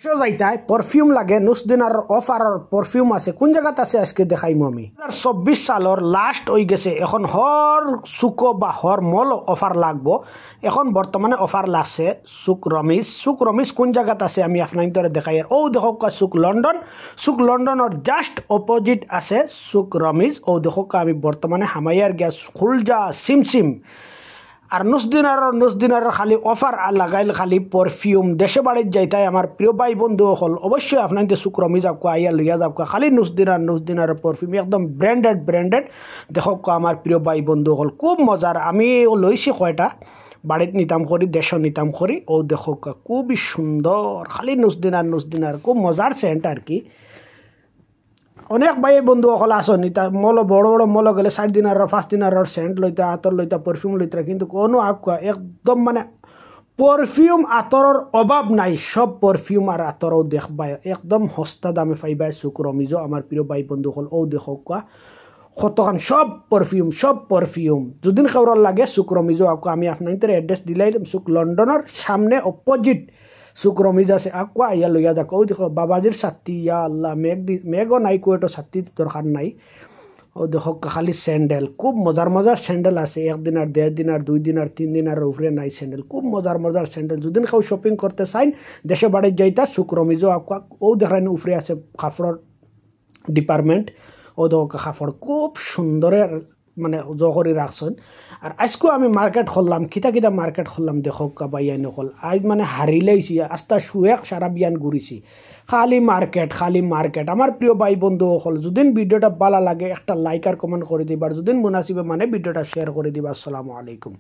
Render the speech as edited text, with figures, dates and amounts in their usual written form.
যাইতাই perfume লাগে নুসদিনার অফারের perfume আছে কোন জায়গাতে আছে আজকে দেখাইমু আমি 2024 সালের লাস্ট হয়ে গেছে এখন হর সুকো বা হর মল অফার লাগবো এখন বর্তমানে অফার লাগছে সুক রমিজ কোন জায়গাতে আছে আমি আপনাদের দেখাই ও দেখো সুক লন্ডনের জাস্ট অপোজিট আছে সুক রমিজ ও দেখো আমি বর্তমানে হামাইয়ার গ্যাস খুলজা সিমসিম আর নুসদিনার খালি অফার লাগাইল খালি পারফিউম দেশে বাড়ির যাইতাই আমার প্রিয় ভাই বন্ধু হল অবশ্যই আপনাদের শুক্রমি যাবকা আইয়া লইয়া যাবকা খালি নুসদিনার পারফিউম একদম ব্র্যান্ডেড দেখো আমার প্রিয় ভাই বন্ধু হল খুব মজার আমি লইছি কয়টা বাড়িত নিতাম করি দেশ নিতাম করি ও দেখো খুবই সুন্দর খালি নুসদিনার খুব মজার সেন্ট আর কি অনেক ভাই বন্ধু সকল আসন ইতা মল বড় মল গেলে 4 দিনের 5 দিনের সেন্ট লইতা আতর লইতা পারফিউম লইতা কিন্তু কোনো আকুয়া একদম মানে পারফিউম আতরের অভাব নাই সব পারফিউম আর আতরও দেখবা একদম সস্তা দামে পাইবা সুক্রমিজো আমার প্রিয় ভাই বন্ধু সকল ও দেখো কতখান সব পারফিউম যদিন খাওয়ার লাগে সুক্রমিজো আমি আপনাদের অ্যাড্রেস দিলাইলাম সুক লন্ডনের সামনে অপোজিট সুক্রমিজ আছে আকুয়া ইয়া লইয়া দেখো ওই দেখো বাবাজির সাথী ইয়া আল্লাহ মেঘও নাই কুয়েটো সাথী দরকার নাই ও দেখো খালি স্যান্ডেল খুব মজার স্যান্ডেল আছে একদিন আর 1.5 দিন আর 2 দিন আর 3 দিন আর উপরে নাই স্যান্ডেল খুব মজার স্যান্ডেল যদি কেউ শপিং করতে চাইন দেশে বাড়ির যাইতা সুক্রমিজও আকুয়া ও দেখেন উপরে আছে কাপড়ের ডিপার্টমেন্ট ও দেখো কাপড় খুব সুন্দরের মানে জহরি রাখছেন আর আজকেও আমি মার্কেট খুললাম কিতা মার্কেট খুললাম দেখো বাইয়া নকল আজ মানে হারিলেইছি আস্তা শুয়েক সারা বিয়ান ঘুরিছি খালি মার্কেট আমার প্রিয় ভাই বন্ধু হল যদি ভিডিওটা ভালো লাগে একটা লাইক আর কমেন্ট করে দিবা আর যদি মুনাসিবে মানে ভিডিওটা শেয়ার করে দিবা আসসালামু আলাইকুম।